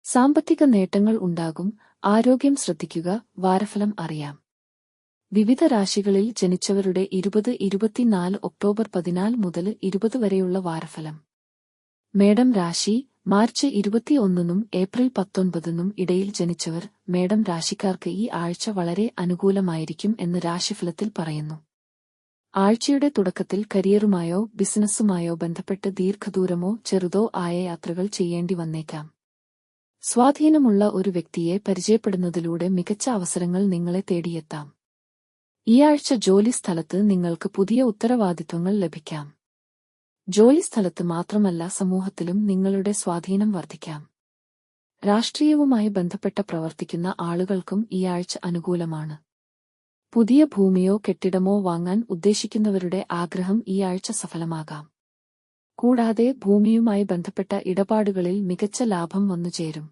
സാമ്പത്തിക നേട്ടങ്ങൾ ഉണ്ടാകും. ആരോഗ്യം ശ്രദ്ധിക്കുക. വാരഫലം അറിയാം. വിവിധ രാശികളിൽ ജനിച്ചവരുടെ 20-24 ഒക്ടോബർ 14 മുതൽ 20 വരെയുള്ള വാരഫലം. മേടം രാശി. മാർച്ച് 21 ഏപ്രിൽ 19 ഇടയിൽ ജനിച്ചവർ. മേടം രാശിക്കാർക്ക് ഈ ആഴ്ച വളരെ അനുകൂലമായിരിക്കും എന്ന് രാശിഫലത്തിൽ പറയുന്നു. ആഴ്ചയുടെ തുടക്കത്തിൽ കരിയറുമായോ ബിസിനസ്സുമായോ ബന്ധപ്പെട്ട് ദീർഘദൂരമോ ചെറുതോ ആയ യാത്രകൾ ചെയ്യേണ്ടി വന്നേക്കാം. സ്വാധീനമുള്ള ഒരു വ്യക്തിയെ പരിചയപ്പെടുന്നതിലൂടെ മികച്ച അവസരങ്ങൾ നിങ്ങളെ തേടിയെത്താം. ഈ ആഴ്ച ജോലി സ്ഥലത്ത് നിങ്ങൾക്ക് പുതിയ ഉത്തരവാദിത്വങ്ങൾ ലഭിക്കാം. ജോലിസ്ഥലത്ത് മാത്രമല്ല സമൂഹത്തിലും നിങ്ങളുടെ സ്വാധീനം വർദ്ധിക്കാം. രാഷ്ട്രീയവുമായി ബന്ധപ്പെട്ട പ്രവർത്തിക്കുന്ന ആളുകൾക്കും ഈ ആഴ്ച അനുകൂലമാണ്. പുതിയ ഭൂമിയോ കെട്ടിടമോ വാങ്ങാൻ ഉദ്ദേശിക്കുന്നവരുടെ ആഗ്രഹം ഈ ആഴ്ച സഫലമാകാം. കൂടാതെ ഭൂമിയുമായി ബന്ധപ്പെട്ട ഇടപാടുകളിൽ മികച്ച ലാഭം വന്നുചേരും.